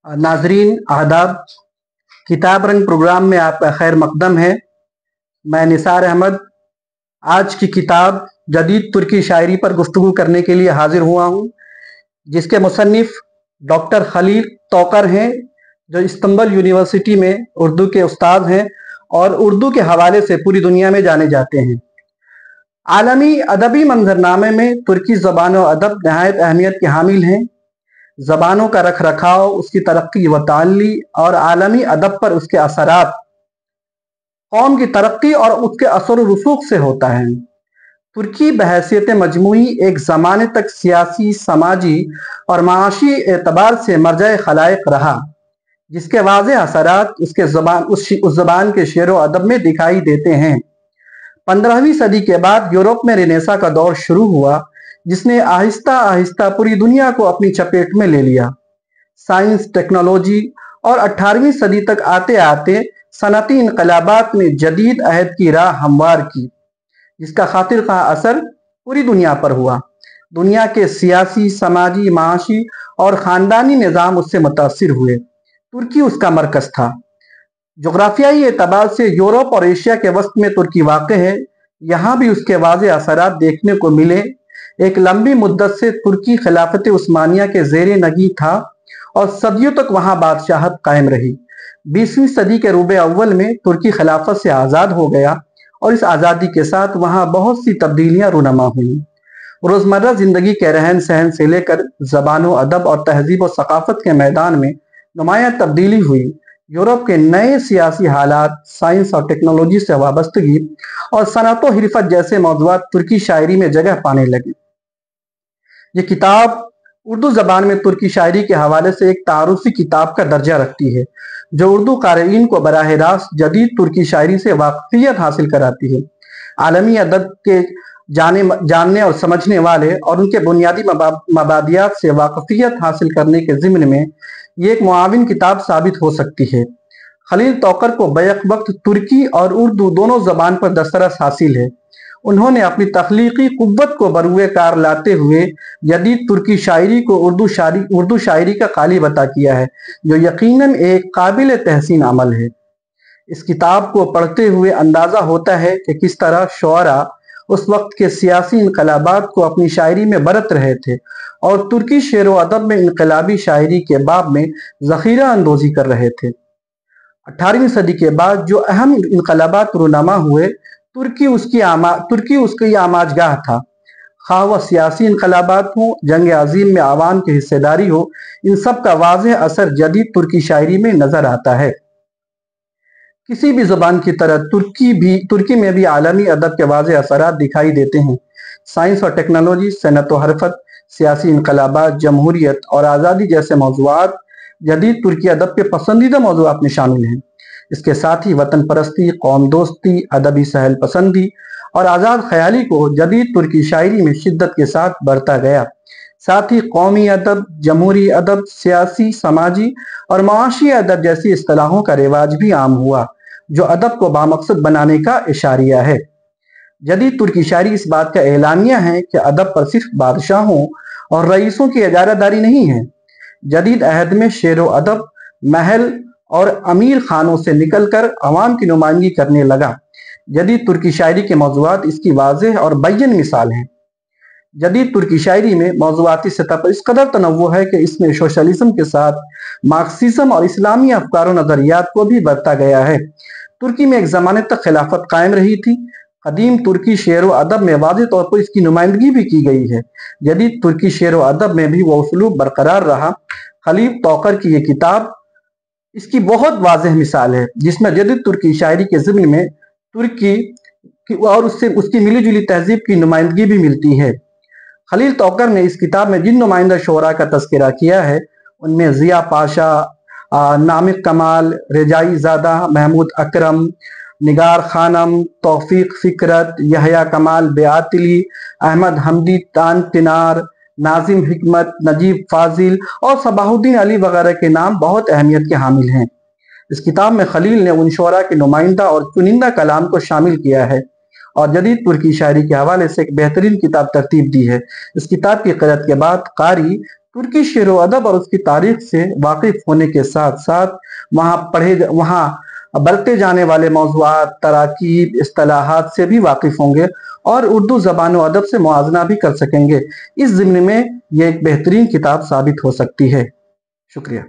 नाजरीन आदाब, किताब रंग प्रोग्राम में आपका खैर मकदम है। मैं निसार अहमद आज की किताब जदीद तुर्की शायरी पर गुफ्तगू करने के लिए हाजिर हुआ हूँ, जिसके मुसन्निफ डॉक्टर खलील तौकर हैं, जो इस्तांबुल यूनिवर्सिटी में उर्दू के उस्ताद हैं और उर्दू के हवाले से पूरी दुनिया में जाने जाते हैं। आलमी अदबी मंजरनामे में तुर्की ज़बान और अदब नहायत अहमियत के हामिल हैं। ज़बानों का रख रखाव, उसकी तरक्की व ताल्ली और आलमी अदब पर उसके असरात कौम की तरक्की और उसके असर रसूख से होता है। तुर्की बहैसियत मजमूई एक ज़माने तक सियासी, समाजी और माशी एतबार से मर्जा खलाइक रहा, जिसके वाज़ेह असरात उसके उस ज़बान के शेर व अदब में दिखाई देते हैं। 15वीं सदी के बाद यूरोप में रेनेसा का दौर शुरू हुआ, जिसने आहिस्ता आहिस्ता पूरी दुनिया को अपनी चपेट में ले लिया। साइंस, टेक्नोलॉजी और 18वीं सदी तक आते आते सनती इनकलाबात ने जदीद अहद की राह हमवार की, जिसका खातिर खा असर पूरी दुनिया पर हुआ। दुनिया के सियासी, समाजी, माशी और ख़ानदानी निज़ाम उससे मुतासिर हुए। तुर्की उसका मरकज़ था। जोग्राफियाई एतबार से यूरोप और एशिया के वस्त में तुर्की वाक़ है। यहाँ भी उसके वाज़ेह असरात देखने को मिले। एक लंबी मुद्दत से तुर्की खिलाफत उस्मानिया के ज़ेरे नगी था और सदियों तक वहाँ बादशाहत कायम रही। 20वीं सदी के रूबे अव्वल में तुर्की खिलाफत से आज़ाद हो गया और इस आज़ादी के साथ वहाँ बहुत सी तब्दीलियाँ रूनमा हुई। रोज़मर्रा ज़िंदगी के रहन सहन से लेकर ज़बान व अदब और तहजीब व सकाफ़त के मैदान में नुमायाँ तब्दीली हुई। यूरोप के नए सियासी हालात, साइंस और टेक्नोलॉजी से वाबस्तगी और सनअत व हिरफत जैसे मौज़ूआत तुर्की शायरी में जगह पाने लगे। ये किताब उर्दू ज़बान में तुर्की शायरी के हवाले से एक तारुफ़ी किताब का दर्जा रखती है, जो उर्दू क़ारिईन को बराह रास्त जदीद तुर्की शायरी से वाक़फ़ियत हासिल कराती है। आलमी अदब के जानने और समझने वाले और उनके बुनियादी मबादियात से वाक़फ़ियत हासिल करने के ज़िम्न में ये एक मुआविन किताब साबित हो सकती है। खलील तौकर को बैक वक्त तुर्की और उर्दू दोनों ज़बान पर दस्तरस हासिल है। उन्होंने अपनी तख्लीकी कुव्वत को बरूए कार लाते हुए जदीद तुर्की शायरी को उर्दू शायरी का कालिब अता किया है, जो यकीनन एक काबिल तहसीन अमल है। इस किताब को पढ़ते हुए अंदाज़ा होता है कि किस तरह शुअरा उस वक्त के सियासी इनकलाबात को अपनी शायरी में बरत रहे थे और तुर्की शेर व अदब में इनकलाबी शायरी के बाब में ज़ख़ीरा अंदोज़ी कर रहे थे। 18वीं सदी के बाद जो अहम इनकलाबात रूनमा हुए, तुर्की उसकी आमाजगाह था। खा वह सियासी इनकलाबात हों, जंग अजीम में आवाम की हिस्सेदारी हो, इन सब का वाज़ेह असर जदीद तुर्की शायरी में नजर आता है। किसी भी ज़बान की तरह तुर्की में भी आलमी अदब के वाज़ेह असरात दिखाई देते हैं। साइंस और टेक्नोलॉजी, सनअत व हरफत, सियासी इनकलाबात, जमहूरियत और आज़ादी जैसे मौज़ूआत जदीद तुर्की अदब के पसंदीदा मौज़ूआत में शामिल हैं। इसके साथ ही वतन परस्ती, कौम दोस्ती, अदबी सहल पसंदी और आज़ाद ख्याली को जदीद तुर्की शायरी में शिद्दत के साथ बढ़ता गया। साथ ही कौमी अदब, जमहूरी अदब, सियासी, समाजी और माशी अदब जैसी इस्तिलाहों का रिवाज भी आम हुआ, जो अदब को बामकसद बनाने का इशारिया है। जदीद तुर्की शायरी इस बात का एलानिया है कि अदब पर सिर्फ बादशाहों और रईसों की इजारादारी नहीं है। जदीद अहद में शेर व अदब महल और अमीर खानों से निकलकर अवाम की नुमाइंदगी करने लगा। जदीद तुर्की शायरी के मौज़ूआत इसकी वाज़ेह और बैयन मिसाल हैं। जदीद तुर्की शायरी में मौज़ूआती सतह पर इस कदर तनव्वुह है कि इसमें सोशलिज्म के साथ मार्क्सिज्म और इस्लामी अफकार व नज़रियात को भी बरता गया है। तुर्की में एक ज़माने तक खिलाफत कायम रही थी। कदीम तुर्की शेर व अदब में वाज़ेह तौर पर इसकी नुमाइंदगी भी की गई है। जदीद तुर्की शेर व अदब में भी वह उसलूब बरकरार रहा। खलील तौकर की ये किताब इसकी बहुत वाज़ेह मिसाल है, जिसमें जदीद तुर्की शायरी के ज़िम्न में तुर्की और उसकी मिली जुली तहजीब की नुमाइंदगी भी मिलती है। खलील तौकर ने इस किताब में जिन नुमाइंदा शोरा का तज़किरा किया है, उनमें ज़िया पाशा, नामिक कमाल, रेजाई ज़ादा, महमूद अकरम, निगार खानम, तौफीक फिकरत, यहया कमाल बेआतिली, अहमद हमदी तानतिनार, नाजिम हिकमत, नजीब फाजिल और सबाहुद्दीन अली वगैरह के नाम बहुत अहमियत के हामिल हैं। इस किताब में खलील ने उन शोरा के नुमाइंदा और चुनिंदा कलाम को शामिल किया है और जदीद तुर्की शायरी के हवाले से एक बेहतरीन किताब तरतीब दी है। इस किताब की क़िराअत के बाद कारी तुर्की शेर व अदब और उसकी तारीख से वाकिफ होने के साथ साथ वहाँ बरते जाने वाले मौज़ूआत, तराकीब, इस्तिलाहात से भी वाकिफ होंगे और उर्दू ज़बान व अदब से मुआज़ना भी कर सकेंगे। इस ज़िम्न में ये एक बेहतरीन किताब साबित हो सकती है। शुक्रिया।